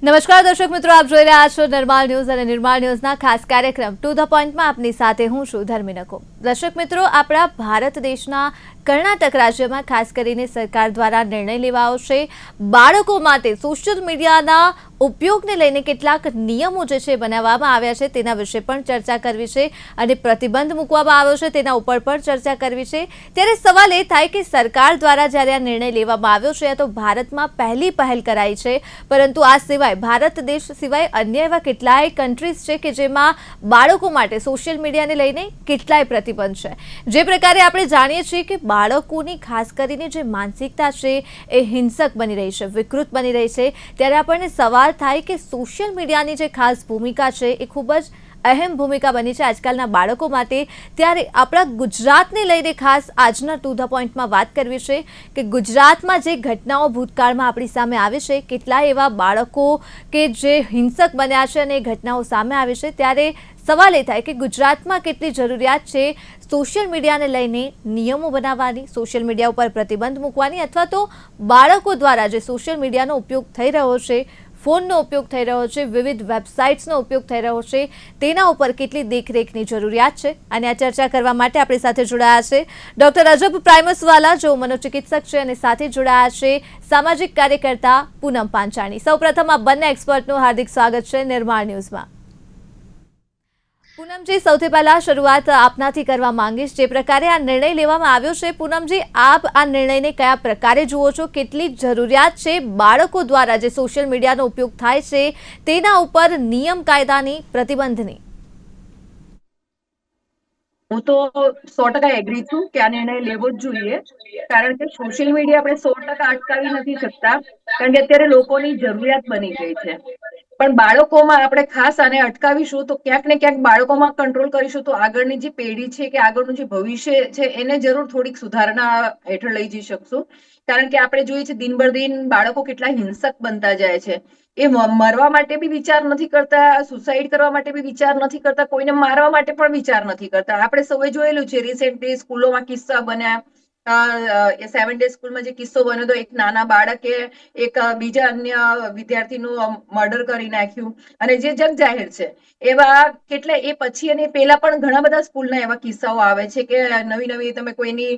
નમસ્કાર દર્શક મિત્રો, આપ જોઈ રહ્યા છો નિર્માલ ન્યૂઝ અને નિર્માલ ન્યૂઝના ખાસ કાર્યક્રમ ટુ ધ પોઈન્ટમાં આપની સાથે હું છું ધર્મી નકો। દર્શક મિત્રો, આપણા ભારત દેશના કર્ણાટક રાજ્યમાં ખાસ કરીને સરકાર દ્વારા નિર્ણય લેવાયો છે બાળકો માટે સોશિયલ મીડિયાના ઉપયોગને લઈને કેટલાક નિયમો જે છે બનાવવામાં આવ્યા છે તેના વિશે પણ ચર્ચા કરવી છે અને પ્રતિબંધ મૂકવામાં આવ્યો છે તેના ઉપર પણ ચર્ચા કરવી છે। ત્યારે સવાલ એ થાય કે સરકાર દ્વારા જ્યારે આ નિર્ણય લેવામાં આવ્યો છે તો ભારતમાં પહેલી પહેલ કરાઈ છે, પરંતુ આ સિવાય ભારત દેશ સિવાય અન્ય એવા કેટલાય કન્ટ્રીઝ છે કે જેમાં બાળકો માટે સોશિયલ મીડિયાને લઈને કેટલાય પ્રતિબંધ છે। જે પ્રકારે આપણે જાણીએ છીએ કે બાળકોની ખાસ કરીને જે માનસિકતા છે એ હિંસક બની રહી છે, વિકૃત બની રહી છે, ત્યારે આપણને સવાલ થાય કે સોશિયલ મીડિયાની જે ખાસ ભૂમિકા છે એ ખૂબ જ અહેમ ભૂમિકા બની છે આજકાલના બાળકો માટે। ત્યારે આપણા ગુજરાતને લઈને ખાસ આજના ટુ ધ પોઈન્ટમાં વાત કરવી છે કે ગુજરાતમાં જે ઘટનાઓ ભૂતકાળમાં આપણી સામે આવી છે, કેટલાય એવા બાળકો કે જે હિંસક બન્યા છે અને એ ઘટનાઓ સામે આવી છે, ત્યારે સવાલ એ થાય કે ગુજરાતમાં કેટલી જરૂરિયાત છે સોશિયલ મીડિયાને લઈને નિયમો બનાવવાની, સોશિયલ મીડિયા ઉપર પ્રતિબંધ મૂકવાની, અથવા તો બાળકો દ્વારા જે સોશિયલ મીડિયાનો ઉપયોગ થઈ રહ્યો છે, ફોનનો ઉપયોગ થઈ રહ્યો છે, વિવિધ વેબસાઇટ્સનો ઉપયોગ થઈ રહ્યો છે, તેના ઉપર કેટલી દેખરેખની જરૂરિયાત છે। અને આ ચર્ચા કરવા માટે આપણી સાથે જોડાયા છે ડોક્ટર અજબ પ્રાઇમસવાલા, જો મનોચિકિત્સક છે, અને સાથે જોડાયા છે સામાજિક કાર્યકર્તા પૂનમ પાંચાણી। સૌપ્રથમ આ બંને એક્સપર્ટનું હાર્દિક સ્વાગત છે નિર્માણ ન્યૂઝમાં। પૂનમજી, સૌથી પહેલા શરૂઆત આપનાથી કરવા માંગીશ। જે પ્રકારે આ નિર્ણય લેવામાં આવ્યો છે, પૂનમજી, આપ આ નિર્ણયને કયા પ્રકારે જુઓ છો? કેટલી જરૂરિયાત છે બાળકો દ્વારા જે સોશિયલ મીડિયાનો ઉપયોગ થાય છે તેના ઉપર નિયમ કાયદાની, પ્રતિબંધની? હું તો 100% એગ્રી છું કે આ નિર્ણય લેવો જ જોઈએ, કારણ કે સોશિયલ મીડિયા આપણે 100% અટકાવી નથી શકતા, કારણ કે અત્યારે લોકોની જરૂરિયાત બની ગઈ છે। પણ બાળકોમાં આપણે ખાસ આને અટકાવીશું તો ક્યાંક ને ક્યાંક બાળકોમાં કંટ્રોલ કરીશું તો આગળની જે પેઢી છે કે આગળનું જે ભવિષ્ય છે એને જરૂર થોડીક સુધારણા હેઠળ લઈ જઈ શકશું, કારણ કે આપણે જોઈએ છે દિન બર દિન બાળકો કેટલા હિંસક બનતા જાય છે। એ મરવા માટે બી વિચાર નથી કરતા, સુસાઇડ કરવા માટે બી વિચાર નથી કરતા, કોઈને મારવા માટે પણ વિચાર નથી કરતા। આપણે સૌએ જોયેલું છે રિસેન્ટલી સ્કૂલોમાં કિસ્સા બન્યા, 7 ડે સ્કૂલમાં જે કિસ્સો બન્યો તો એક નાના બાળકે એક બીજા અન્ય વિદ્યાર્થીનું મર્ડર કરી નાખ્યું, અને જે જગ જાહેર છે એવા કેટલા એ પછી અને પેલા પણ ઘણા બધા સ્કૂલના એવા કિસ્સાઓ આવે છે કે નવી નવી તમે કોઈની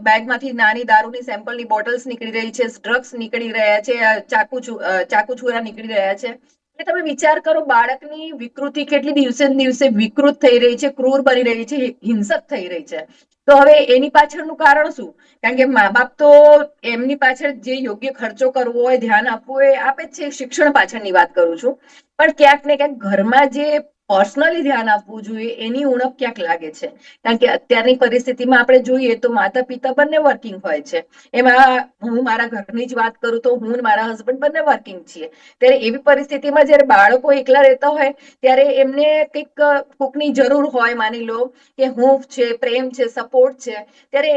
બેગમાંથી નાની દારૂની સેમ્પલની બોટલ્સ નીકળી રહી છે, ડ્રગ્સ નીકળી રહ્યા છે, ચાકુ છોરા નીકળી રહ્યા છે। એટલે તમે વિચાર કરો બાળકની વિકૃતિ કેટલી દિવસે ને દિવસે વિકૃત થઈ રહી છે, ક્રૂર બની રહી છે, હિંસક થઈ રહી છે। તો હવે એની પાછળનું કારણ શું? કારણ કે મા બાપ તો એમની પાછળ જે યોગ્ય ખર્ચો કરવો હોય, ધ્યાન આપવું હોય આપે જ છે। શિક્ષણ પાછળની વાત કરું છું, પણ ક્યાંક ને ક્યાંક ઘરમાં જે પર્સનલી ધ્યાન આપવું જોઈએ એની ઉણપ ક્યાંક લાગે છે, કારણ કે અત્યારની પરિસ્થિતિમાં આપણે જોઈએ તો માતા પિતા બંને વર્કિંગ હોય છે। એમાં હું મારા ઘરની જ વાત કરું તો હું અને મારા હસબન્ડ બંને વર્કિંગ છીએ, ત્યારે એવી પરિસ્થિતિમાં જયારે બાળકો એકલા રહેતા હોય ત્યારે એમને કંઈક કોકની જરૂર હોય, માની લો કે હૂંફ છે, પ્રેમ છે, સપોર્ટ છે, ત્યારે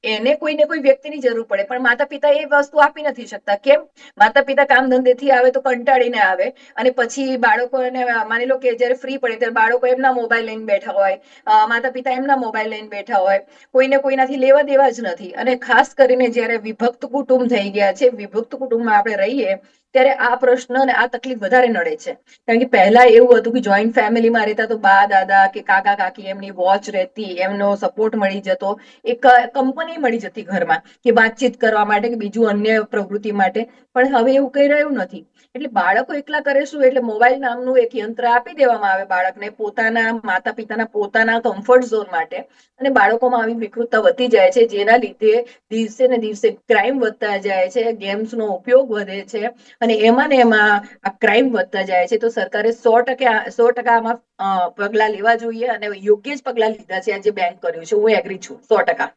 એને કોઈને કોઈ વ્યક્તિની જરૂર પડે, પણ માતા પિતા એ વસ્તુ આપી નથી શકતા। કેમ? માતા પિતા કામ ધંધેથી આવે તો કંટાળીને આવે, અને પછી બાળકોને માની લો કે જયારે ફ્રી પડે ત્યારે બાળકો એમના મોબાઈલ લઈને બેઠા હોય, માતા પિતા એમના મોબાઈલ લઈને બેઠા હોય, કોઈને કોઈનાથી લેવા દેવા જ નથી। અને ખાસ કરીને જયારે વિભક્ત કુટુંબ થઈ ગયા છે, વિભક્ત કુટુંબમાં આપણે રહીએ ત્યારે આ પ્રશ્ન અને આ તકલીફ વધારે નડે છે, કારણ કે પહેલા એવું હતું કે જોઈન્ટ ફેમિલીમાં રહેતા તો બા દાદા કે કાકા કાકી એમની વોચ રહેતી, એમનો સપોર્ટ મળી જતો, એક કંપની મળી જતી ઘરમાં કે વાતચીત કરવા માટે કે બીજું અન્ય પ્રવૃત્તિ માટે। પણ હવે એવું કઈ રહ્યું નથી, એટલે બાળકો એકલા કરે શું? એટલે મોબાઈલ નામનું એક યંત્ર આપી દેવામાં આવે બાળકને પોતાના માતા પિતાના પોતાના કમ્ફર્ટ ઝોન માટે, અને બાળકોમાં આવી વિકૃતતા વધતી જાય છે, જેના લીધે દિવસે ને દિવસે ક્રાઇમ વધતા જાય છે, ગેમ્સનો ઉપયોગ વધે છે, અને એમાં ને એમાં આ ક્રાઇમ વધતા જાય છે। તો સરકારે 100% આમાં પગલા લેવા જોઈએ, અને યોગ્ય જ પગલા લીધા છે, આજે બેન કર્યું છે, હું એગ્રી છું 100%।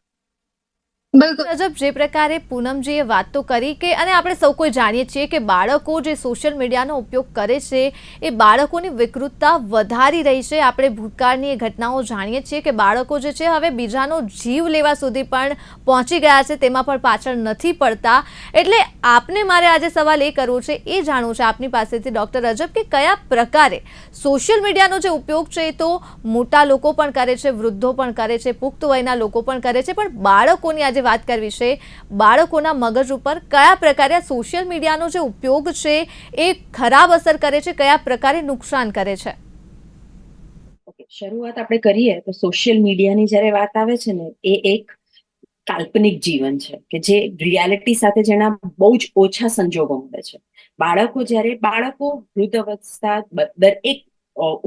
બિલકુલ અજબ, જે પ્રકારે પૂનમજીએ વાત તો કરી કે, અને આપણે સૌ કોઈ જાણીએ છીએ કે બાળકો જે સોશિયલ મીડિયાનો ઉપયોગ કરે છે એ બાળકોની વિકૃતતા વધારી રહી છે। આપણે ભૂતકાળની એ ઘટનાઓ જાણીએ છીએ કે બાળકો જે છે હવે બીજાનો જીવ લેવા સુધી પણ પહોંચી ગયા છે, તેમાં પણ પાછળ નથી પડતા। એટલે આપને મારે આજે સવાલ એ કરવો છે, એ જાણવું છે આપની પાસેથી ડોક્ટર અજબ કે કયા પ્રકારે સોશિયલ મીડિયાનો જે ઉપયોગ છે એ તો મોટા લોકો પણ કરે છે, વૃદ્ધો પણ કરે છે, પુખ્ત વયના લોકો પણ કરે છે, પણ બાળકોની આજે આજે વાત કરવી છે બાળકોના મગજ ઉપર કયા પ્રકારે સોશિયલ મીડિયાનો જે ઉપયોગ છે એ ખરાબ અસર કરે છે, કયા પ્રકારે નુકસાન કરે છે. શરૂઆત આપણે કરીએ તો સોશિયલ મીડિયાની જ્યારે વાત આવે છે ને, એ એક કાલ્પનિક જીવન છે કે જે રિયાલિટી સાથે જેના બહુ જ ઓછા સંજોગો મળે છે. બાળકો વૃદ્ધ અવસ્થા દરેક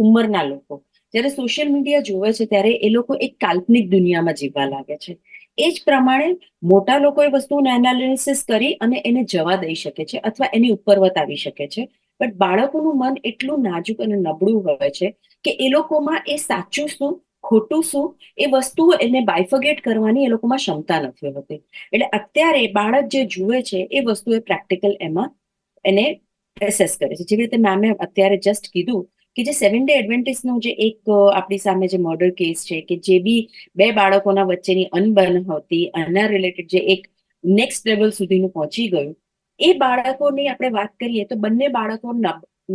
ઉંમરના લોકો જ્યારે સોશિયલ મીડિયા જોવે છે ત્યારે એ લોકો એક કાલ્પનિક દુનિયામાં જીવવા લાગે છે. એ જ પ્રમાણે મોટા લોકો એ વસ્તુને એનાલિસિસ કરી અને એને જવા દઈ શકે છે અથવા એની ઉપર વતાવી શકે છે. બટ બાળકોનું મન એટલું નાજુક અને નબળું હોય છે કે એ લોકોમાં એ સાચું શું ખોટું શું એ વસ્તુઓ એને બાયફગેટ કરવાની એ લોકોમાં ક્ષમતા નથી હોતી. એટલે અત્યારે બાળક જે જુએ છે એ વસ્તુ એ પ્રેક્ટિકલ એમાં એને એસેસ કરે છે. જેવી રીતે મેમે અત્યારે જસ્ટ કીધું કે જે 7 ડે એડવેન્ટિસ્ટનો જે એક આપણી સામે જે મર્ડર કેસ છે કે જે બી 2 બાળકોના વચ્ચેની અનબન હતી, આના રિલેટેડ જે એક નેક્સ્ટ લેવલ સુધીનું પહોંચી ગયું, એ બાળકોની આપણે વાત કરીએ તો બંને બાળકો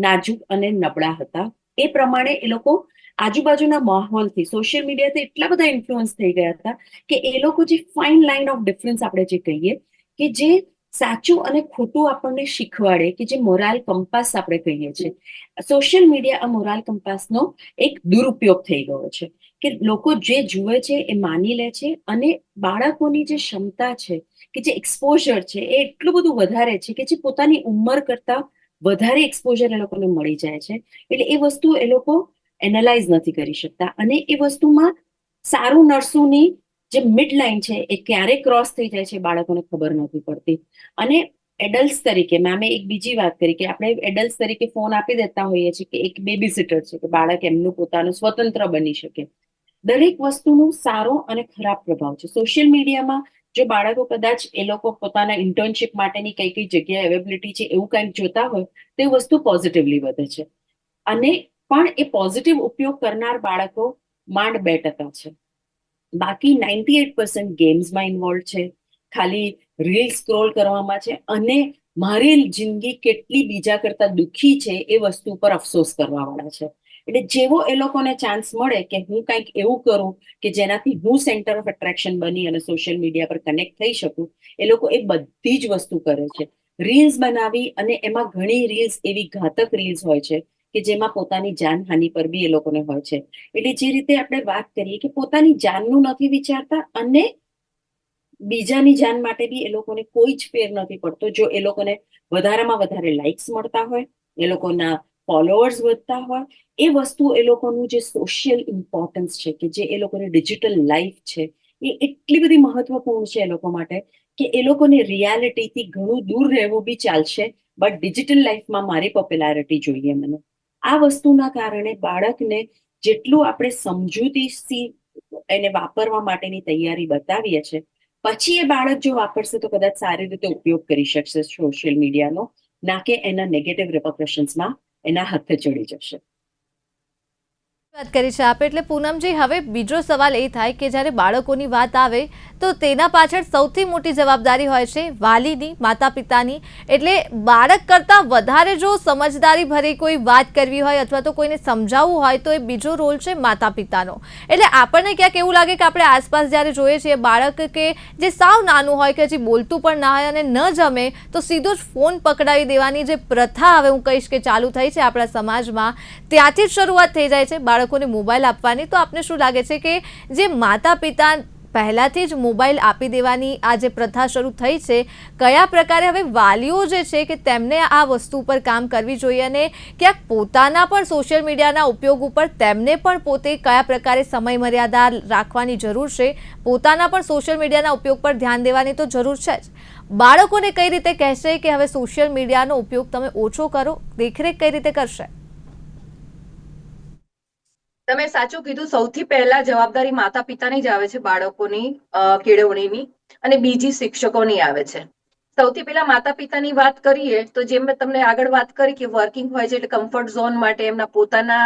નાજુક અને નબળા હતા. એ પ્રમાણે એ લોકો આજુબાજુના માહોલથી સોશિયલ મીડિયાથી એટલા બધા ઇન્ફ્લુઅન્સ થઈ ગયા હતા કે એ લોકો જે ફાઇન લાઇન ઓફ ડિફરન્સ આપણે જે કહીએ કે જે સાચું અને ખોટું આપણને શીખવાડે, કે જે મોરાલ કંપાસ આપણે કહીએ છીએ, સોશિયલ મીડિયા આ મોરાલ કંપાસનો એક દુરુપયોગ થઈ ગયો છે કે લોકો જે જુએ છે એ માની લે છે અને બાળકોની જે ક્ષમતા છે કે જે એક્સપોઝર છે એ એટલું બધું વધારે છે કે જે પોતાની ઉંમર કરતા વધારે એક્સપોઝર એ લોકોને મળી જાય છે. એટલે એ વસ્તુ એ લોકો એનાલાઇઝ નથી કરી શકતા અને એ વસ્તુમાં સારું નરસુની જે મિડ લાઇન છે એ ક્યારે ક્રોસ થઈ જાય છે બાળકોને ખબર નથી પડતી. અને એડલ્ટ તરીકે મેમે એક બીજી વાત કરી કે આપણે એડલ્ટ તરીકે ફોન આપી દેતા હોઈએ છીએ કે એક બેબી સિટર છે કે બાળક એમનું પોતાનું સ્વતંત્ર બની શકે. દરેક વસ્તુનો સારો અને ખરાબ પ્રભાવ છે. સોશિયલ મીડિયામાં જો બાળકો કદાચ એ લોકો પોતાના ઇન્ટર્નશિપ માટેની કઈ કઈ જગ્યાએ અવેલેબિલિટી છે એવું કંઈક જોતા હોય તો એ વસ્તુ પોઝિટિવલી વધે છે. અને પણ એ પોઝિટિવ ઉપયોગ કરનાર બાળકો માંડ 2% છે. બાકી 98% ગેમ્સમાં ઇન્વોલ્વ છે, ખાલી રીલ સ્ક્રોલ કરવામાં છે અને મારી જિંદગી કેટલી બીજા કરતા દુઃખી છે એ વસ્તુ પર અફસોસ કરવા વાળા છે. એટલે જેવો એ લોકોને ચાન્સ મળે કે હું કંઈક એવું કરું કે જેનાથી હું સેન્ટર ઓફ એટ્રેક્શન બની અને સોશિયલ મીડિયા પર કનેક્ટ થઈ શકું, એ લોકો એ બધી જ વસ્તુ કરે છે. રીલ્સ બનાવી અને એમાં ઘણી રીલ્સ એવી ઘાતક રીલ્સ હોય છે કે જેમાં પોતાની જાનહાનિ પર બી એ લોકોને હોય છે. એટલે જે રીતે આપણે વાત કરીએ કે પોતાની જાનનું નથી વિચારતા અને બીજાની જાન માટે બી એ લોકોને કોઈ જ ફેર નથી પડતો. જો એ લોકોને વધારેમાં વધારે લાઇક્સ મળતા હોય, એ લોકોના ફોલોઅર્સ વધતા હોય, એ વસ્તુ એ લોકોનું જે સોશિયલ ઇમ્પોર્ટન્સ છે કે જે એ લોકોની ડિજિટલ લાઈફ છે એ એટલી બધી મહત્વપૂર્ણ છે એ લોકો માટે કે એ લોકોને રિયાલિટીથી ઘણું દૂર રહેવું બી ચાલશે, બટ ડિજિટલ લાઈફમાં મારી પોપ્યુલારિટી જોઈએ મને. આ વસ્તુના કારણે બાળકને જેટલું આપણે સમજૂતીથી એને વાપરવા માટેની તૈયારી બતાવીએ છીએ, પછી એ બાળક જો વાપરશે તો કદાચ સારી રીતે ઉપયોગ કરી શકશે સોશિયલ મીડિયાનો, ના કે એના નેગેટિવ રિપરકશન્સમાં એના હાથે ચડી જશે. વાત કરી છે આપે. એટલે પૂનમજી, હવે બીજો સવાલ એ થાય કે જ્યારે બાળકોની વાત આવે તો તેના પાછળ સૌથી મોટી જવાબદારી હોય છે વાલીની, માતા પિતાની. એટલે બાળક કરતાં વધારે જો સમજદારી ભરી કોઈ વાત કરવી હોય અથવા તો કોઈને સમજાવવું હોય તો એ બીજો રોલ છે માતા પિતાનો. એટલે આપણને ક્યાંક એવું લાગે કે આપણે આસપાસ જ્યારે જોઈએ છીએ બાળક કે જે સાવ નાનું હોય કે હજી બોલતું પણ ના હોય અને ન જમે તો સીધો જ ફોન પકડાવી દેવાની જે પ્રથા હવે હું કહીશ કે ચાલુ થઈ છે આપણા સમાજમાં, ત્યાંથી જ શરૂઆત થઈ જાય છે બાળકોને મોબાઈલ આપવાની. તો આપને શું લાગે છે કે જે માતા પિતા પહેલાથી જ મોબાઈલ આપી દેવાની આ જે પ્રથા શરૂ થઈ છે, કયા પ્રકારે હવે વાલીઓ જે છે કે તેમને આ વસ્તુ પર કામ કરવી જોઈએ અને ક્યાંક પોતાના પણ સોશિયલ મીડિયાના ઉપયોગ ઉપર તેમને પણ પોતે કયા પ્રકારે સમય મર્યાદા રાખવાની જરૂર છે, પોતાના પણ સોશિયલ મીડિયાના ઉપયોગ પર ધ્યાન દેવાની તો જરૂર છે જ. બાળકોને કઈ રીતે કહેશે કે હવે સોશિયલ મીડિયાનો ઉપયોગ તમે ઓછો કરો, દેખરેખ કઈ રીતે કરશે? તમે સાચું કીધું. સૌથી પહેલા જવાબદારી માતા પિતાની જ આવે છે બાળકોની કેળવણીની, અને બીજી શિક્ષકોની આવે છે. સૌથી પહેલા માતા પિતાની વાત કરીએ તો જેમ મેં તમને આગળ વાત કરી કે વર્કિંગ હોય છે એટલે કમ્ફર્ટ ઝોન માટે, એમના પોતાના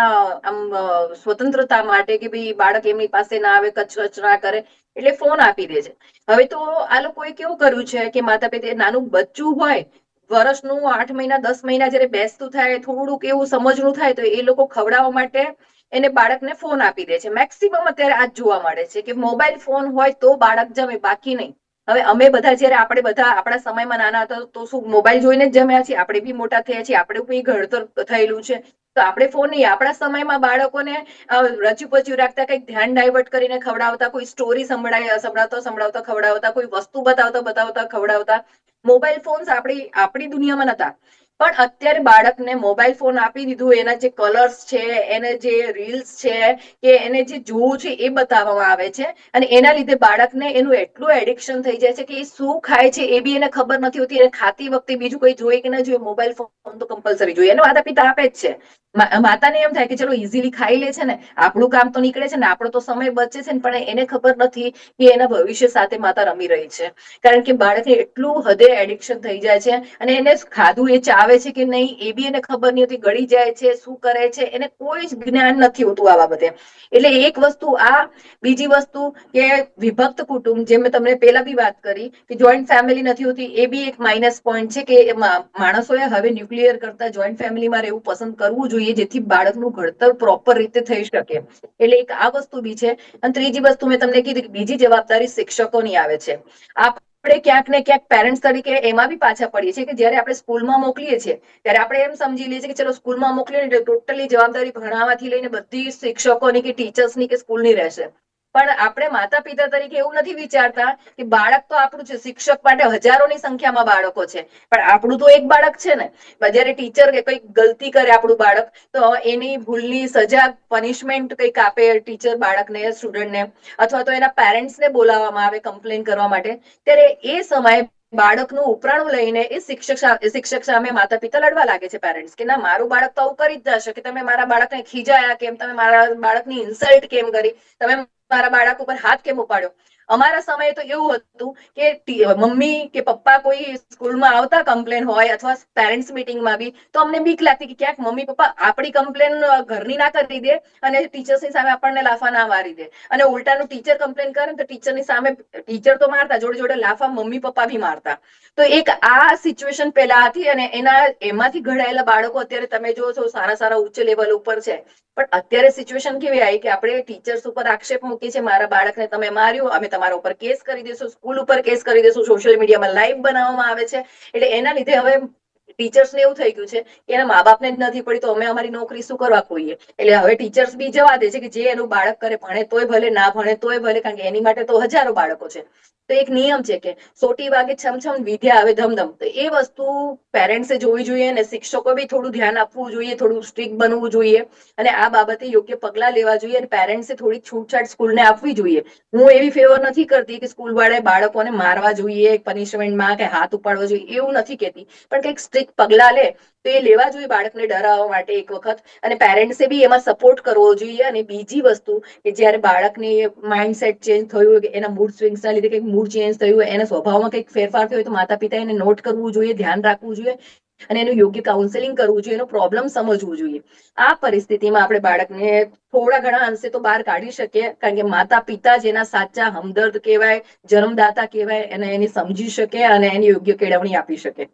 સ્વતંત્રતા માટે કે ભાઈ બાળક એમની પાસે ના આવે, કચકચ ના કરે એટલે ફોન આપી દે છે. હવે તો આ લોકોએ કેવું કર્યું છે કે માતા પિતા નાનું બચ્ચું હોય વર્ષનું 8 મહિના 10 મહિના જયારે બેસતું થાય, થોડુંક એવું સમજણું થાય તો એ લોકો ખવડાવવા માટે એને બાળકને ફોન આપી દે છે. મેક્સિમમ અત્યારે આ જોવા મળે છે કે મોબાઈલ ફોન હોય તો બાળક જમે, બાકી નહીં. હવે અમે બધા જયારે આપણે બધા આપણા સમયમાં નાના હતા તો શું મોબાઈલ જોઈને જ જમ્યા છીએ, આપણે બી મોટા થયા છીએ, આપણે બી ઘડતર થયેલું છે, તો આપણે ફોન નહીં. આપણા સમયમાં બાળકોને રચ્યું રાખતા, કંઈક ધ્યાન ડાયવર્ટ કરીને ખવડાવતા, કોઈ સ્ટોરી સંભળાવતા ખવડાવતા, કોઈ વસ્તુ બતાવતા ખવડાવતા. મોબાઈલ ફોન્સ આપણી દુનિયામાં નતા. પણ અત્યારે બાળકને મોબાઈલ ફોન આપી દીધું, એના જે કલર્સ છે, એને જે રીલ્સ છે કે એને જે જોવું છે એ બતાવવામાં આવે છે, અને એના લીધે બાળકને એનું એટલું એડિક્શન થઈ જાય છે કે એ શું ખાય છે એ બી એને ખબર નથી હોતી. એને ખાતી વખતે બીજું કોઈ જોઈએ કે ના જોઈએ, મોબાઈલ ફોન તો કમ્પલસરી જોઈએ. એને માતા પિતા આપે જ છે. માતાને એમ થાય કે ચલો ઇઝીલી ખાઈ લે છે ને, આપણું કામ તો નીકળે છે ને, આપણો તો સમય બચે છે ને, પણ એને ખબર નથી કે એના ભવિષ્ય સાથે માતા રમી રહી છે. કારણ કે બાળકને એટલું હદે એડિક્શન થઈ જાય છે, અને એને ખાધું એ ચાવે છે કે નહીં એ બી એને ખબર નહીં હોતી. ગળી જાય છે, શું કરે છે એને કોઈ જ જ્ઞાન નથી હોતું આ બાબતે. એટલે એક વસ્તુ આ. બીજી વસ્તુ કે વિભક્ત કુટુંબ, જે મેં તમને પેલા બી વાત કરી કે જોઈન્ટ ફેમિલી નથી હોતી, એ બી એક માઇનસ પોઈન્ટ છે કે માણસોએ હવે ન્યુક્લિયર કરતા જોઈન્ટ ફેમિલીમાં રહેવું પસંદ કરવું જોઈએ, જેથી બાળકનું ઘડતર પ્રોપર રીતે થઈ શકે. એટલે એક આ વસ્તુ બી છે. અને ત્રીજી વસ્તુ મેં તમને કીધી કે બીજી જવાબદારી શિક્ષકોની આવે છે. આપણે ક્યાંક ને ક્યાંક પેરેન્ટ્સ તરીકે એમાં બી પાછા પડીએ છીએ કે જયારે આપણે સ્કૂલમાં મોકલીએ છીએ ત્યારે આપણે એમ સમજી લઈએ છીએ કે ચલો સ્કૂલમાં મોકલીએ એટલે ટોટલી જવાબદારી ભણાવવાથી લઈને બધી શિક્ષકોની કે ટીચર્સની કે સ્કૂલની રહેશે. પણ આપણે માતા પિતા તરીકે એવું નથી વિચારતા કે બાળક તો આપણું છે. શિક્ષક માટે હજારોની સંખ્યામાં બાળકો છે, પણ આપણું તો એક બાળક છે ને. જયારે ટીચર કંઈક ગલતી કરે આપણું બાળક, તો એની ભૂલની સજા, પનિશમેન્ટ કંઈક આપે ટીચર બાળકને, સ્ટુડન્ટને, અથવા તો એના પેરેન્ટ્સને બોલાવવામાં આવે કમ્પ્લેન કરવા માટે, ત્યારે એ સમયે બાળકનું ઉપરાણું લઈને એ શિક્ષક સામે માતા પિતા લડવા લાગે છે પેરેન્ટ્સ, કે ના મારું બાળક તો આવું કરી જ જશે, કે તમે મારા બાળકને ખીજાયા કેમ, તમે મારા બાળકની ઇન્સલ્ટ કેમ કરી, તમે મારા બાળક ઉપર હાથ કેમ ઉપાડ્યો. અમારા સમયે તો એવું હતું કે મમ્મી કે પપ્પા કોઈ સ્કૂલમાં આવતા કમ્પ્લેન હોય અથવા પેરેન્ટ્સ મીટિંગમાં બી, તો અમને બીક લાગતી કે ક્યાંક મમ્મી પપ્પા આપણી કમ્પ્લેન ઘરની ના કરી દે અને ટીચર્સની સામે આપણને લાફા ના મારી દે, અને ઉલટાનું ટીચર કમ્પ્લેન કરે તો ટીચરની સામે ટીચર તો મારતા, જોડે જોડે લાફા મમ્મી પપ્પા બી મારતા. તો એક આ સિચ્યુએશન પહેલા હતી, અને એમાંથી ઘડાયેલા બાળકો અત્યારે તમે જો છો સારા ઉચ્ચ લેવલ ઉપર છે. પણ અત્યારે સિચ્યુએશન કેવી આવી કે આપણે ટીચર્સ ઉપર આક્ષેપ મૂકીએ છીએ, મારા બાળકને તમે માર્યું, અમે તમારા ઉપર કેસ કરી દઈશું, સ્કૂલ ઉપર કેસ કરી દઈશું, સોશિયલ મીડિયામાં લાઈવ બનાવવામાં આવે છે. એટલે એના લીધે હવે ટીચર્સને એવું થઈ ગયું છે કે એના મા બાપને જ નથી પડી, તો અમે અમારી નોકરી શું કરવા ખોઈએ. એટલે હવે ટીચર્સ બી જવા દે છે કે જે એનું બાળક કરે, ભણે તોય ભલે, ના ભણે તોય ભલે, કારણ કે એની માટે તો હજારો બાળકો છે. તો એક નિયમ છે કે સોટી વાગે છમ વિદ્યા આવે ધમધમ. તો એ વસ્તુ પેરેન્ટ્સે જોવી જોઈએ, અને શિક્ષકો બી થોડું ધ્યાન આપવું જોઈએ, થોડું સ્ટ્રિક્ટ બનવું જોઈએ, અને આ બાબતે યોગ્ય પગલા લેવા જોઈએ, અને પેરેન્ટ્સે થોડી છૂટછાટ સ્કૂલને આપવી જોઈએ. હું એવી ફેવર નથી કરતી કે સ્કૂલ વાળાએ બાળકોને મારવા જોઈએ પનિશમેન્ટમાં કે હાથ ઉપાડવા જોઈએ, એવું નથી કહેતી, પણ કંઈક સ્ટ્રિક્ટ પગલા લે તો એ લેવા જોઈએ બાળકને ડરાવવા માટે એક વખત, અને પેરેન્ટ્સે બી એમાં સપોર્ટ કરવો જોઈએ. અને બીજી વસ્તુ કે જ્યારે બાળકની માઇન્ડસેટ ચેન્જ થયું હોય, કે એના મૂડ સ્વિંગ્સના લીધે કંઈક મૂડ ચેન્જ થયું હોય, એના સ્વભાવમાં કંઈક ફેરફાર થયો હોય, તો માતા પિતા એને નોટ કરવું જોઈએ, ધ્યાન રાખવું જોઈએ, અને એનું યોગ્ય કાઉન્સેલિંગ કરવું જોઈએ, એનો પ્રોબ્લેમ સમજવું જોઈએ. આ પરિસ્થિતિમાં આપણે બાળકને થોડા ઘણા અંશે તો બહાર કાઢી શકીએ, કારણ કે માતા પિતા જેના સાચા હમદર્દ કહેવાય, જન્મદાતા કહેવાય, એને એની સમજી શકે અને એની યોગ્ય કેળવણી આપી શકે.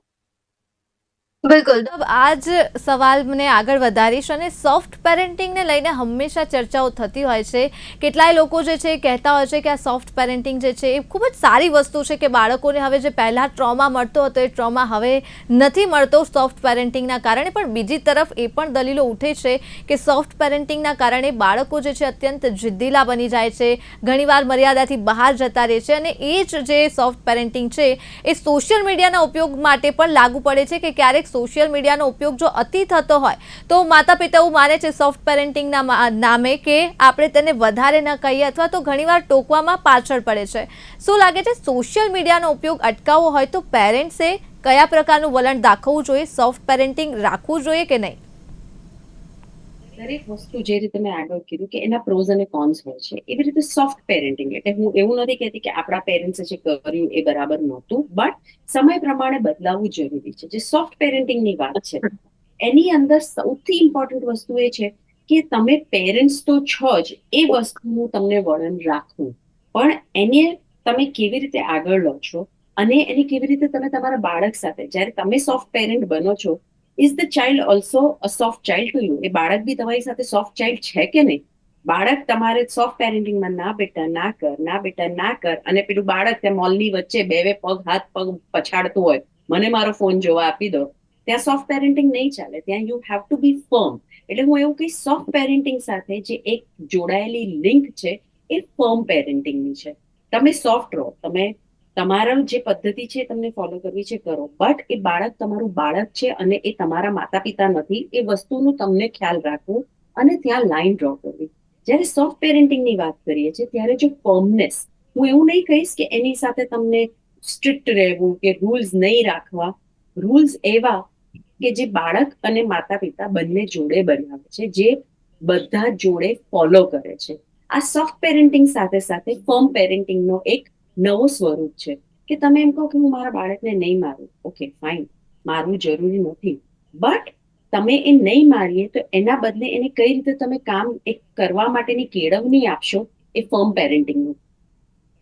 બિલકુલ. તો આ જ સવાલ મને આગળ વધારીશ, અને સોફ્ટ પેરેન્ટિંગને લઈને હંમેશા ચર્ચાઓ થતી હોય છે. કેટલાય લોકો જે છે એ કહેતા હોય છે કે આ સોફ્ટ પેરેન્ટિંગ જે છે એ ખૂબ જ સારી વસ્તુ છે, કે બાળકોને હવે જે પહેલાં ટ્રોમા મળતો હતો એ ટ્રોમા હવે નથી મળતો સોફ્ટ પેરેન્ટિંગના કારણે. પણ બીજી તરફ એ પણ દલીલો ઉઠે છે કે સોફ્ટ પેરેન્ટિંગના કારણે બાળકો જે છે અત્યંત જિદ્દીલા બની જાય છે, ઘણીવાર મર્યાદાથી બહાર જતા રહે છે, અને એ જ જે સોફ્ટ પેરેન્ટિંગ છે એ સોશિયલ મીડિયાના ઉપયોગ માટે પણ લાગુ પડે છે, કે ક્યારેક સોશિયલ મીડિયાનો ઉપયોગ જો અતિ થતો હોય તો માતા પિતા એવું માને છે સોફ્ટ પેરેન્ટિંગના નામે કે આપણે તેને વધારે ન કહીએ, અથવા તો ઘણીવાર ટોકવામાં પાછળ પડે છે. શું લાગે છે, સોશિયલ મીડિયાનો ઉપયોગ અટકાવવો હોય તો પેરેન્ટ્સે કયા પ્રકારનું વલણ દાખવવું જોઈએ? સોફ્ટ પેરેન્ટિંગ રાખવું જોઈએ કે નહીં? દરેક વસ્તુ જે રીતે મેં આગળ કીધું કે એના પ્રોઝ અને કોન્સ હોય છે, એવી રીતે સોફ્ટ પેરેન્ટિંગ એટલે હું એવું નથી કહેતી કે આપણા પેરેન્ટ્સે જે કર્યું એ બરાબર નહોતું, બટ સમય પ્રમાણે બદલાવવું જરૂરી છે. જે સોફ્ટ પેરેન્ટિંગની વાત છે એની અંદર સૌથી ઇમ્પોર્ટન્ટ વસ્તુ એ છે કે તમે પેરેન્ટ્સ તો છો જ, એ વસ્તુનું તમને વલણ રાખવું, પણ એને તમે કેવી રીતે આગળ લો છો અને એને કેવી રીતે તમે તમારા બાળક સાથે, જ્યારે તમે સોફ્ટ પેરેન્ટ બનો છો, is the child also a soft child to you? એ બાળક બી તમારી સાથે સોફ્ટ ચાઇલ્ડ છે કે નહીં? બાળક તમારે સોફ્ટ પેરેન્ટિંગમાં ના બેટા ના કર, ના બેટા ના કર, અને પેલું બાળક ત્યાં મોલની વચ્ચે બે પગ હાથ પગ પછાડતું હોય, મને મારો ફોન જોવા આપી દો, ત્યાં સોફ્ટ પેરેન્ટિંગ નહીં ચાલે. ત્યાં you have to be firm. એટલે હું એવું કહીશ, સોફ્ટ પેરેન્ટિંગ સાથે જે એક જોડાયેલી લિંક છે એ ફર્મ પેરેન્ટિંગની છે. તમે સોફ્ટ રહો, તમે તમારા જે પદ્ધતિ છે તમને ફોલો કરવી છે કરો, બટ એ બાળક તમારું બાળક છે અને એ તમારા માતા પિતા નથી. એ વસ્તુનું તમને ખ્યાલ રાખવું અને ત્યાં લાઈન ડ્રો કરવી. જ્યારે સોફ્ટ પેરેન્ટિંગની વાત કરીએ છીએ ત્યારે જો ફર્મનેસ, હું એવું નહીં કહીશ કે એની સાથે તમને સ્ટ્રિક્ટ રહેવું કે રૂલ્સ નહીં રાખવા. રૂલ્સ એવા કે જે બાળક અને માતા પિતા બંને જોડે બનાવે છે, જે બધા જોડે ફોલો કરે છે. આ સોફ્ટ પેરેન્ટિંગ સાથે સાથે ફર્મ પેરેન્ટિંગનો એક નવો સ્વરૂપ છે કે તમે એમ કહો કે હું મારા બાળકને નહીં મારું, ઓકે ફાઇન, મારવું જરૂરી નથી, બટ તમે એ નહીં મારીએ તો એના બદલે એને કઈ રીતે તમે કામ એક કરવા માટેની કેળવણી આપશો, એ ફર્મ પેરેન્ટિંગનું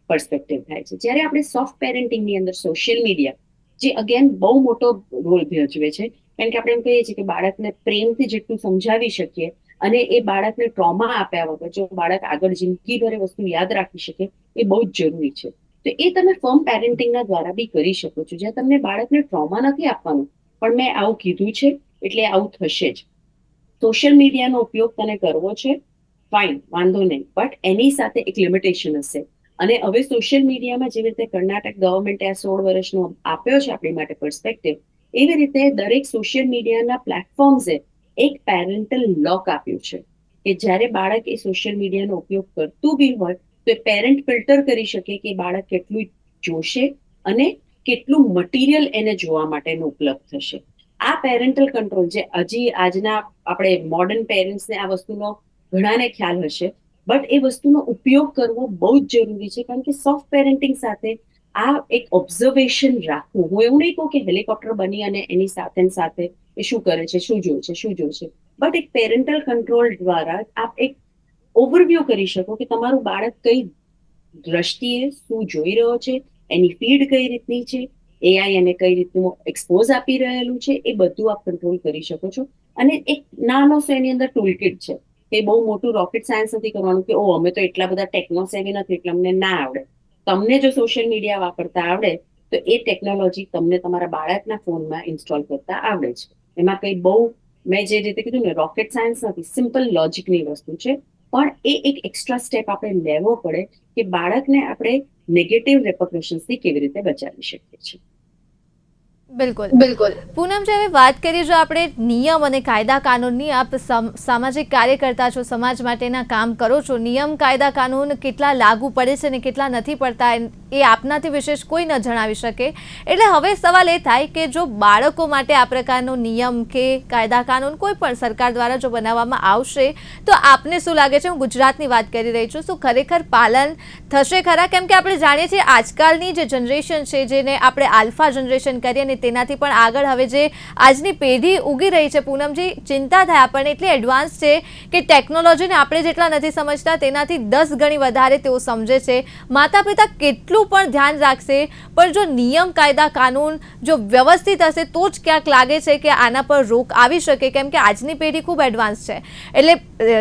પર્સપેક્ટિવ થાય છે. જ્યારે આપણે સોફ્ટ પેરેન્ટિંગની અંદર સોશિયલ મીડિયા, જે અગેન બહુ મોટો રોલ ભજવે છે, કારણ કે આપણે એમ કહીએ છીએ કે બાળકને પ્રેમથી જેટલું સમજાવી શકીએ અને એ બાળકને ટ્રોમા આપ્યા વગર જો બાળક આગળ જિંદગીભર એ વસ્તુ યાદ રાખી શકે, એ બહુ જ જરૂરી છે. તો એ તમે ફર્મ પેરેન્ટિંગના દ્વારા બી કરી શકો છો, જ્યાં તમને બાળકને ટ્રોમા નથી આપવાનું, પણ મેં આવું કીધું છે એટલે આવું થશે જ. સોશિયલ મીડિયાનો ઉપયોગ તને કરવો છે, ફાઇન, વાંધો નહીં, બટ એની સાથે એક લિમિટેશન હશે. અને હવે સોશિયલ મીડિયામાં જેવી રીતે કર્ણાટક ગવર્મેન્ટે આ 16 વર્ષનો આપ્યો છે આપણી માટે પર્સપેક્ટિવ, એવી રીતે દરેક સોશિયલ મીડિયાના પ્લેટફોર્મ્સે એક પેરેન્ટલ લોક આપ્યું છે કે જ્યારે બાળક એ સોશિયલ મીડિયાનો ઉપયોગ કરતું બી હોય તો એ પેરેન્ટ ફિલ્ટર કરી શકે કે બાળક કેટલું જોશે અને કેટલું મટીરિયલ એને જોવા માટેનું ઉપલબ્ધ થશે. આ પેરેન્ટલ કંટ્રોલ જે હજી આજના આપણે મોડર્ન પેરેન્ટ્સને આ વસ્તુનો ઘણાને ખ્યાલ હશે, બટ એ વસ્તુનો ઉપયોગ કરવો બહુ જ જરૂરી છે. કારણ કે સોફ્ટ પેરેન્ટિંગ સાથે આ એક ઓબ્ઝર્વેશન રાખવું, હું એવું નહીં કહું કે હેલિકોપ્ટર બની અને એની સાથે એ શું કરે છે, શું જોવે છે, શું જોવે છે, બટ એક પેરેન્ટલ કંટ્રોલ દ્વારા આપ એક ઓવરવ્યૂ કરી શકો કે તમારું બાળક કઈ દ્રષ્ટિએ શું જોઈ રહ્યો છે, એની ફીડ કઈ રીતની છે, એઆઈ એને કઈ રીતનું એક્સપોઝ આપી રહેલું છે, એ બધું આપ કંટ્રોલ કરી શકો છો. અને એક નાનો સો એની અંદર ટૂલકિટ છે કે બહુ મોટું રોકેટ સાયન્સ નથી કરવાનું કે ઓ અમે તો એટલા બધા ટેકનો સેવી નથી એટલે અમને ના આવડે. તમને જો સોશિયલ મીડિયા વાપરતા આવડે તો એ ટેકનોલોજી તમને તમારા બાળકના ફોનમાં ઇન્સ્ટોલ કરતા આવડે છે. એમાં કઈ બહુ, મેં જે રીતે કીધું ને, રોકેટ સાયન્સ નથી, સિમ્પલ લોજિકની વસ્તુ છે. પણ એ એક એક્સ્ટ્રા સ્ટેપ આપણે લેવો પડે કે બાળકને આપણે નેગેટિવ રેપોર્કેશન્સથી કેવી રીતે બચાવી શકીએ છીએ. બિલકુલ બિલકુલ. પૂનમ, જે હવે વાત કરીએ જો આપણે નિયમ અને કાયદા કાનૂનની, આપ સામાજિક કાર્યકર્તા છો, સમાજ માટેના કામ કરો છો, નિયમ કાયદા કાનૂન કેટલા લાગુ પડે છે ને કેટલા નથી પડતા એ આપનાથી વિશેષ કોઈ ન જણાવી શકે. એટલે હવે સવાલ એ થાય કે જો બાળકો માટે આ પ્રકારનો નિયમ કે કાયદા કાનૂન કોઈ પણ સરકાર દ્વારા જો બનાવવામાં આવશે તો આપને શું લાગે છે, હું ગુજરાતની વાત કરી રહી છું, શું ખરેખર પાલન થશે ખરા? કેમ કે આપણે જાણીએ છીએ આજકાલની જે જનરેશન છે, જેને આપણે આલ્ફા જનરેશન કરીએ, અને તેનાથી પણ આગળ હવે જે આજની પેઢી ઉગી રહી છે, પૂનમજી, ચિંતા થાય આપણને. એટલી એડવાન્સ છે કે ટેકનોલોજીને આપણે જેટલા નથી સમજતા તેનાથી 10 ગણી વધારે તેઓ સમજે છે. માતા પિતા કેટલું પણ ધ્યાન રાખશે, પણ જો નિયમ કાયદા કાનૂન જો વ્યવસ્થિત હશે તો જ ક્યાંક લાગે છે કે આના પર રોક આવી શકે, કેમ કે આજની પેઢી ખૂબ એડવાન્સ છે. એટલે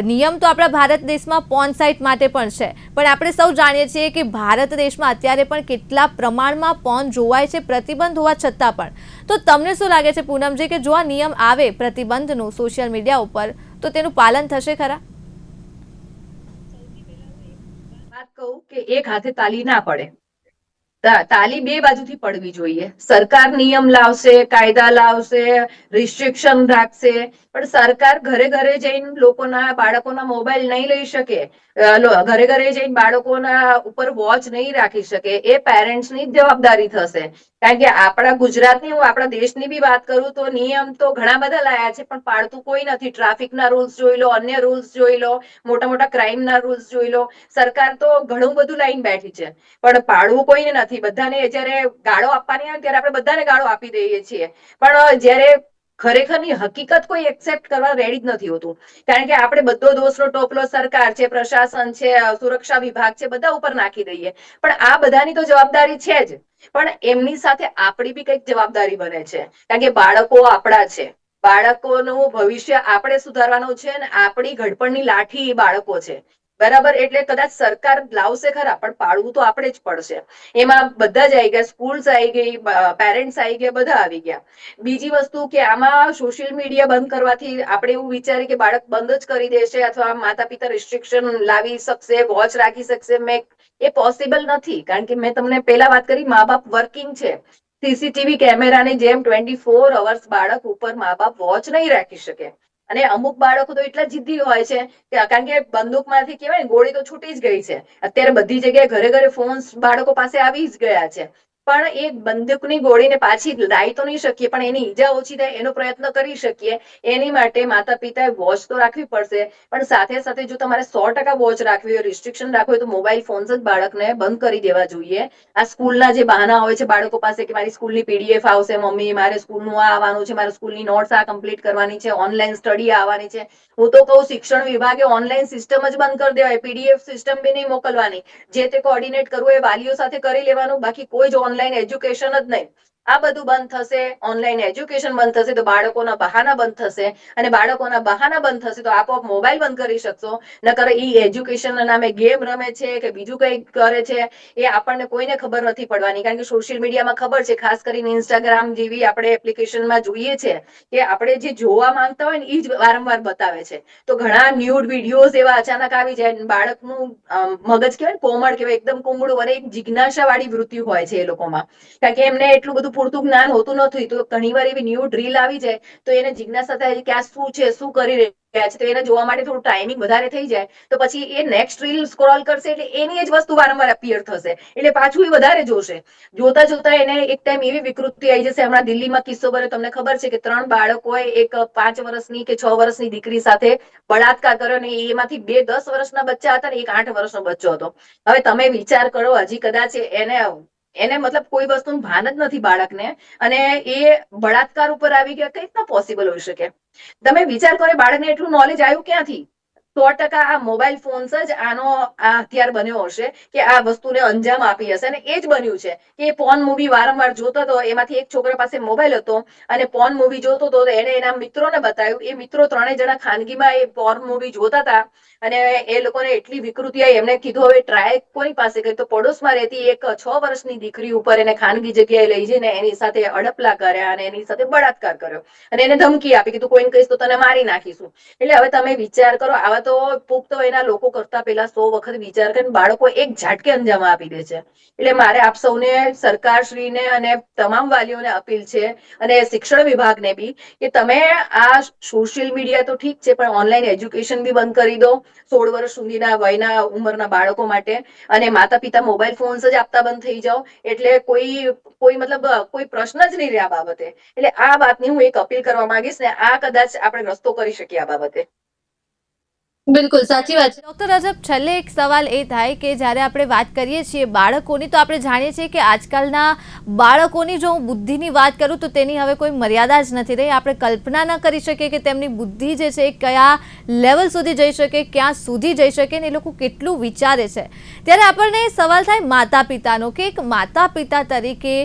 નિયમ તો આપણા ભારત દેશમાં પોર્ન સાઇટ માટે પણ છે, પણ આપણે સૌ જાણીએ છીએ કે ભારત દેશમાં અત્યારે પણ કેટલા પ્રમાણમાં પોર્ન જોવાય છે, પ્રતિબંધ હોવા છતાં પણ. તો તમને શું લાગે છે પૂનમજી કે જો આ નિયમ આવે પ્રતિબંધનું સોશિયલ મીડિયા ઉપર તો તેનું પાલન થશે ખરા? વાત કહું કે એક હાથે તાલી ના પડે, તાલી બે બાજુથી પડવી જોઈએ. સરકાર નિયમ લાવશે, કાયદા લાવશે, રિસ્ટ્રિક્શન રાખશે, પણ સરકાર ઘરે ઘરે જઈને લોકોના બાળકોના મોબાઈલ નહીં લઈ શકે, ઘરે ઘરે જઈને બાળકોના ઉપર વોચ નહીં રાખી શકે. એ પેરેન્ટ્સની જ જવાબદારી થશે. કારણ કે આપણા ગુજરાતની, હું આપણા દેશની બી વાત કરું તો નિયમ તો ઘણા બધા લાયા છે, પણ પાળતું કોઈ નથી. ટ્રાફિકના રૂલ્સ જોઈ લો, અન્ય રૂલ્સ જોઈ લો, મોટા મોટા ક્રાઇમના રૂલ્સ જોઈ લો, સરકાર તો ઘણું બધું લાઈન બેઠી છે, પણ પાડવું કોઈને નથી. બધાને જયારે ગાળો આપવાની આવે ત્યારે આપણે બધાને ગાળો આપી દઈએ છીએ, પણ જયારે ખરેખરની હકીકત કોઈ એક્સેપ્ટ કરવા રેડી જ નથી હોતું. કારણ કે આપણે બધો દોષનો ટોપલો સરકાર છે, પ્રશાસન છે, સુરક્ષા વિભાગ છે, બધા ઉપર નાખી દઈએ. પણ આ બધાની તો જવાબદારી છે જ, પણ એમની સાથે આપણી બી કંઈક જવાબદારી બને છે. કારણ કે બાળકો આપણા છે, બાળકોનું ભવિષ્ય આપણે સુધારવાનું છે અને આપણી ઘડપણની લાઠી એ બાળકો છે. બરાબર, એટલે કદાચ સરકાર લાવશે ખરા, પણ પાડવું તો આપણે જ પડશે. એમાં બધા જ આવી ગયા, સ્કૂલ્સ આવી ગઈ, પેરેન્ટ્સ આવી ગયા, બધા આવી ગયા. બીજી વસ્તુ કે આમાં સોશિયલ મીડિયા બંધ કરવાથી આપણે એવું વિચારીએ કે બાળક બંધ જ કરી દેશે અથવા માતા પિતા રિસ્ટ્રિક્શન લાવી શકશે, વોચ રાખી શકશે. એ પોસિબલ નથી, કારણ કે મેં તમને પહેલા વાત કરી, મા બાપ વર્કિંગ છે. સીસીટીવી કેમેરાની જેમ 24 અવર્સ બાળક ઉપર મા બાપ વોચ નહીં રાખી શકે. અને અમુક બાળકો તો એટલા જિદ્દી હોય છે કે કારણ કે બંદૂકમાંથી કહેવાય ને, ગોળી તો છૂટી જ ગઈ છે. અત્યારે બધી જગ્યાએ ઘરે ઘરે ફોન્સ બાળકો પાસે આવી જ ગયા છે. પણ એ બંદૂકની ગોળીને પાછી લાવી તો નહીં શકીએ, પણ એની ઈજા ઓછી થાય એનો પ્રયત્ન કરી શકીએ. એની માટે માતા પિતાએ વોચ તો રાખવી પડશે, પણ સાથે સાથે જો તમારે 100% વોચ રાખવી હોય, રિસ્ટ્રિક્શન રાખવી હોય, તો મોબાઈલ ફોન્સ જ બાળકને બંધ કરી દેવા જોઈએ. આ સ્કૂલના જે બહાના હોય છે બાળકો પાસે કે મારી સ્કૂલની પીડીએફ આવશે, મમ્મી મારે સ્કૂલનું આ આવવાનું છે, મારે સ્કૂલની નોટ્સ આ કમ્પ્લીટ કરવાની છે, ઓનલાઈન સ્ટડી આવવાની છે. હું તો કહું શિક્ષણ વિભાગે ઓનલાઈન સિસ્ટમ જ બંધ કરી દેવાય, પીડીએફ સિસ્ટમ બી નહીં મોકલવાની. જે તે કોઓર્ડિનેટ કરવું એ વાલીઓ સાથે કરી લેવાનું, બાકી કોઈ જ ઓનલાઈન એજ્યુકેશન જ નહીં. આ બધું બંધ થશે, ઓનલાઈન એજ્યુકેશન બંધ થશે તો બાળકોના બહાના બંધ થશે, અને બાળકોના બહાના બંધ થશે તો આપોઆપ મોબાઈલ બંધ કરી શકશો. નકર ઈ એજ્યુકેશનના નામે ગેમ રમે છે કે બીજું કંઈ કરે છે એ આપણને કોઈને ખબર નથી પડવાની, કારણ કે સોશિયલ મીડિયામાં ખબર છે, ખાસ કરીને ઇન્સ્ટાગ્રામ જેવી આપણે એપ્લિકેશનમાં જોઈએ છે કે આપણે જે જોવા માંગતા હોય ને એ જ વારંવાર બતાવે છે. તો ઘણા ન્યૂડ વિડીયોઝ એવા અચાનક આવી જાય, બાળકનું મગજ કહેવાય કોમળ કહેવાય, એકદમ કુમળું, અને એક જિજ્ઞાસા વાળી વૃત્તિ હોય છે એ લોકોમાં, કારણ કે એમને એટલું બધું પૂરતું જ્ઞાન હોતું નથી. તો ઘણીવાર એવી ન્યૂ ડ્રીલ આવી જાય તો એને જિજ્ઞાસા થાય કે આ શું છે, શું કરી રહ્યા છે, તો એને જોવા માટે થોડું ટાઈમિંગ વધારે થઈ જાય. તો પછી એ નેક્સ્ટ રીલ સ્ક્રોલ કરશે એટલે એની જ વસ્તુ વારંવાર અપિયર થશે, એટલે પાછું એ વધારે જોશે. જોતા જોતા એને એક ટાઈમ એવી વિકૃતિ આવી જશે. હમણાં દિલ્હીમાં કિસ્સો બન્યો, તમને ખબર છે કે 3 બાળકોએ એક 5 વર્ષની કે 6 વર્ષની દીકરી સાથે બળાત્કાર કર્યો, અને એમાંથી 2 10 વર્ષના બચ્ચા હતા ને એક 8 વર્ષનો બચ્ચો હતો. હવે તમે વિચાર કરો, હજી કદાચ એને મતલબ કોઈ વસ્તુનું ભાન જ નથી બાળકને, અને એ બળાત્કાર ઉપર આવી ગયા, કઈ રીતના પોસિબલ હોઈ શકે? તમે વિચાર કરો, બાળકને એટલું નોલેજ આવ્યું ક્યાંથી? 100% આ મોબાઈલ ફોન્સ જ આનો આ હથિયાર બન્યો હશે કે આ વસ્તુને અંજામ આપી હશે, અને એ જ બન્યું છે કે પોર્ન મૂવી વારંવાર જોતો હતો. એમાંથી એક છોકરા પાસે મોબાઈલ હતો અને પોર્ન મૂવી જોતો હતો, એને એના મિત્રોને બતાવ્યું. એ મિત્રો 3 જણા ખાનગીમાં એ પોર્ન મૂવી જોતા હતા, અને એ લોકોને એટલી વિકૃતિ આવી, એમને કીધું હવે ટ્રાય કોની પાસે કરી, તો પડોશમાં રહેતી એક 6 વર્ષની દીકરી ઉપર એને ખાનગી જગ્યાએ લઈ જઈને એની સાથે અડપલા કર્યા અને એની સાથે બળાત્કાર કર્યો, અને એને ધમકી આપી કે તું કોઈને કહીશ તો તને મારી નાખીશું. એટલે હવે તમે વિચાર કરો, આવા તો પુખ્ત વયના લોકો કરતા પહેલા 100 વખત વિચાર કરીને બાળકો એક ઝાટકે અંજામ આપી દે છે. એટલે મારે આપ સૌને, સરકારશ્રીને અને તમામ વાલીઓને અપીલ છે, અને શિક્ષણ વિભાગને બી, કે તમે આ સોશિયલ મીડિયા તો ઠીક છે, પણ ઓનલાઈન એજ્યુકેશન બી બંધ કરી દો 16 વર્ષ સુધીના વયના ઉંમરના બાળકો માટે, અને માતા પિતા મોબાઈલ ફોન્સ જ આપતા બંધ થઈ જાઓ, એટલે કોઈ મતલબ કોઈ પ્રશ્ન જ નહીં રહે આ બાબતે. એટલે આ વાતની હું એક અપીલ કરવા માંગીશ, ને આ કદાચ આપણે રસ્તો કરી શકીએ આ બાબતે. બિલકુલ સાચી વાત છે. ડોક્ટર રજબ, છેલ્લે એક સવાલ એ થાય કે જ્યારે આપણે વાત કરીએ છીએ બાળકોની, તો આપણે જાણીએ છીએ કે આજકાલના બાળકોની જો હું બુદ્ધિની વાત કરું તો તેની હવે કોઈ મર્યાદા જ નથી રહી. આપણે કલ્પના ન કરી શકીએ કે તેમની બુદ્ધિ જે છે કયા લેવલ સુધી જઈ શકે, ક્યાં સુધી જઈ શકે, ને એ લોકો કેટલું વિચારે છે. ત્યારે આપણને સવાલ થાય માતા પિતાનો, કે એક માતા પિતા તરીકે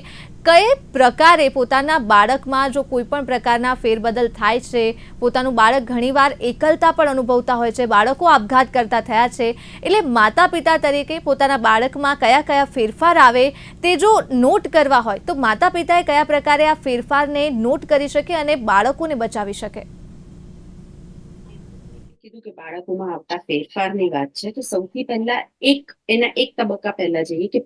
કઈ પ્રકારે પોતાના બાળકમાં જો કોઈ પણ પ્રકારના ફેરબદલ થાય છે, પોતાનું બાળક ઘણીવાર એકલતા પણ અનુભવતા હોય છે, બાળકો આપઘાત કરતા થયા છે, એટલે માતા પિતા તરીકે પોતાના બાળકમાં કયા કયા ફેરફાર આવે તે જો નોટ કરવા હોય તો માતા પિતાએ કયા પ્રકારે આ ફેરફારને નોટ કરી શકે અને બાળકોને બચાવી શકે? કીધું કે બાળકોમાં આવતા ફેરફારની વાત છે, તો સૌથી પહેલા એના એક તબક્કા પહેલા જઈએ કે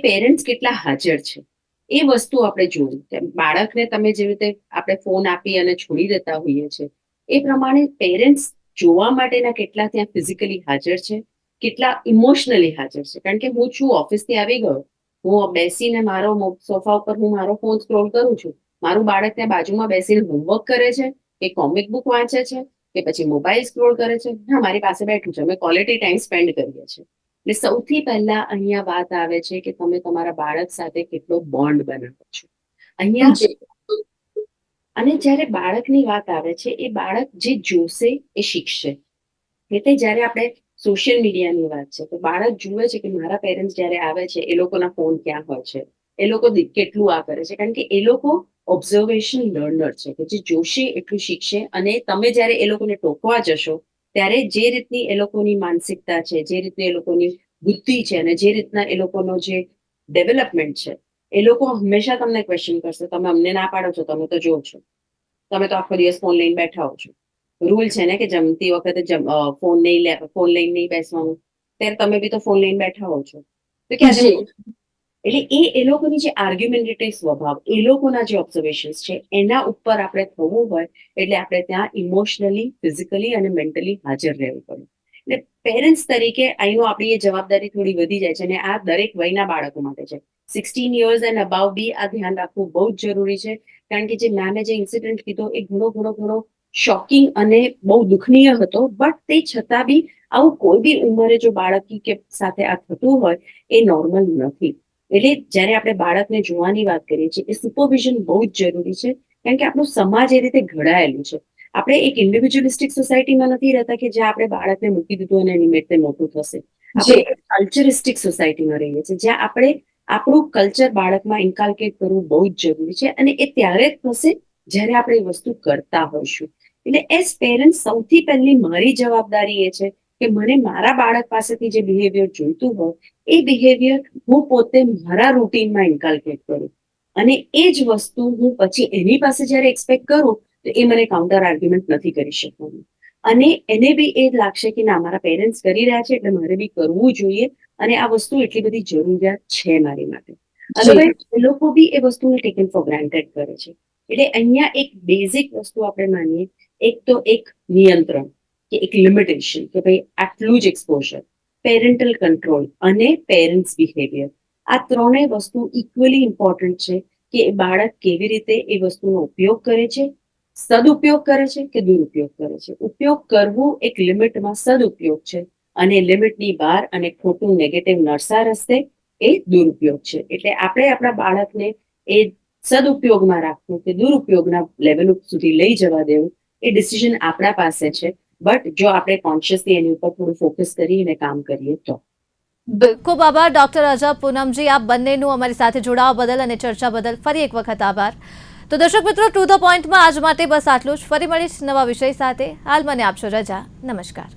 પેરેન્ટ્સ કેટલા હાજર છે એ વસ્તુ આપણે જોયું. બાળકને તમે જેવી રીતે આપણે ફોન આપી અને છોડી દેતા હોઈએ છીએ, એ પ્રમાણે પેરેન્ટ્સ જોવા માટેના કેટલા ત્યાં ફિઝિકલી હાજર છે, કેટલા ઇમોશનલી હાજર છે. કારણ કે હું છું, ઓફિસથી આવી ગયો, હું બેસીને મારો સોફા ઉપર હું મારો ફોન સ્ક્રોલ કરું છું, મારું બાળક ત્યાં બાજુમાં બેસીને હોમવર્ક કરે છે, કે કોમિક બુક વાંચે છે, કે પછી મોબાઈલ સ્ક્રોલ કરે છે. હા, મારી પાસે બેઠું છે, અમે ક્વોલિટી ટાઈમ સ્પેન્ડ કરીએ છીએ. એટલે સૌથી પહેલા અહીંયા વાત આવે છે કે તમે તમારા બાળક સાથે કેટલો બોન્ડ બનાવો છો અહીંયા. અને જ્યારે બાળકની વાત આવે છે, એ બાળક જે જોશે એ શીખશે. એટલે જ્યારે આપણે સોશિયલ મીડિયાની વાત છે, તો બાળક જુએ છે કે મારા પેરેન્ટ્સ જ્યારે આવે છે એ લોકોના ફોન ક્યાં હોય છે, એ લોકો કેટલું આ કરે છે. કારણ કે એ લોકો ઓબ્ઝર્વેશન લર્નર છે કે જે જોશે એટલું શીખશે. અને તમે જ્યારે એ લોકોને ટોકવા જશો ત્યારે જે રીતની એ લોકોની માનસિકતા છે, જે રીતની એ લોકોની બુદ્ધિ છે અને જે રીતના એ લોકોનો જે ડેવલપમેન્ટ છે, એ લોકો હંમેશા તમને ક્વેશ્ચન કરશે. તમે અમને ના પાડો છો, તમે તો જો છો, તમે તો આખો દિવસ ફોન લઈને બેઠા હો છો. રૂલ છે ને કે જમતી વખતે ફોન લઈને નહીં બેસવાનું, ત્યારે તમે બી તો ફોન લઈને બેઠા હો છો. તો ક્યારે એટલે એ લોકોની જે આર્ગ્યુમેન્ટેટિવ સ્વભાવ, એ લોકોના જે ઓબ્ઝર્વેશન્સ છે એના ઉપર આપણે થવું હોય એટલે આપણે ત્યાં ઇમોશનલી, ફિઝિકલી અને મેન્ટલી હાજર રહેવું પડે. એટલે પેરેન્ટ્સ તરીકે અહીંનો આપણી એ જવાબદારી થોડી વધી જાય છે અને આ દરેક વયના બાળકો માટે છે. 16 years એન્ડ અબાવ બી આ ધ્યાન રાખવું બહુ જ જરૂરી છે. કારણ કે જે મેમે જે ઇન્સિડન્ટ કીધો એ ઘણો શોકિંગ અને બહુ દુઃખનીય હતો. બટ તે છતાં બી આવું કોઈ બી ઉંમરે જો બાળકી કે સાથે આ થતું હોય એ નોર્મલ નથી. એટલે જ્યારે આપણે બાળકને જોવાની વાત કરીએ છીએ એ સુપરવિઝન બહુ જ જરૂરી છે. કારણ કે આપણું સમાજ એ રીતે ઘડાયેલું છે. આપણે એક ઇન્ડિવિજ્યુઅલિસ્ટિક સોસાયટીમાં નથી રહેતા કે જ્યાં આપણે બાળકને મૂકી દીધું અને એની મેળે મોટું થશે. આપણે એક કલ્ચરિસ્ટિક સોસાયટીમાં રહીએ છીએ જ્યાં આપણે આપણું કલ્ચર બાળકમાં ઇન્કલ્કેટ કરવું બહુ જ જરૂરી છે. અને એ ત્યારે જ થશે જ્યારે આપણે એ વસ્તુ કરતા હોઈશું. એટલે એઝ પેરેન્ટ સૌથી પહેલી મારી જવાબદારી એ છે કે મને મારા બાળક પાસેથી જે બિહેવિયર જોઈતું હોય એ બિહેવિયર હું પોતે મારા રૂટીનમાં ઇન્કલ્કેટ કરું. અને એ જ વસ્તુ હું પછી એની પાસે જ્યારે એક્સપેક્ટ કરું તો એ મને કાઉન્ટર આર્ગ્યુમેન્ટ નથી કરી શકવાનું. અને એને બી એ લાગશે કે ના, મારા પેરેન્ટ્સ કરી રહ્યા છે એટલે મારે બી કરવું જોઈએ અને આ વસ્તુ એટલી બધી જરૂરિયાત છે મારી માટે. અદરવાઇઝ એ લોકો બી એ વસ્તુને ટેકન ફોર ગ્રાન્ટેડ કરે છે. એટલે અહીંયા એક બેઝિક વસ્તુ આપણે માનીએ, એક નિયંત્રણ કે એક લિમિટેશન કે ભાઈ આટલું જ એક્સપોઝર, પેરેન્ટલ કંટ્રોલ અને પેરેન્ટ્સ બિહેવિયર, આ ત્રણેય વસ્તુ ઇક્વલી ઇમ્પોર્ટન્ટ છે કે એ બાળક કેવી રીતે એ વસ્તુનો ઉપયોગ કરે છે, સદુપયોગ કરે છે કે દુરુપયોગ કરે છે. ઉપયોગ કરવું એક લિમિટમાં સદુપયોગ છે અને લિમિટની બહાર અને ખોટું નેગેટિવ નરસા રસ્તે એ દુરુપયોગ છે. એટલે આપણે આપણા બાળકને એ સદુપયોગમાં રાખવું કે દુરુપયોગના લેવલ સુધી લઈ જવા દેવું એ ડિસિઝન આપણા પાસે છે. બટ જો આપણે કોન્શિયસલી એની ઉપર થોડું ફોકસ કરીને કામ કરીએ તો. ખૂબ આભાર ડોક્ટર અજબ પૂનમજી, આપ બંનેનું અમારી સાથે જોડાવા બદલ અને ચર્ચા બદલ ફરી એક વખત આભાર. તો દર્શક મિત્રો, ટુ ધ પોઈન્ટમાં આજ માટે બસ આટલું જ. ફરી મળીશ નવા વિષય સાથે. હાલ મને આપશો રજા. નમસ્કાર.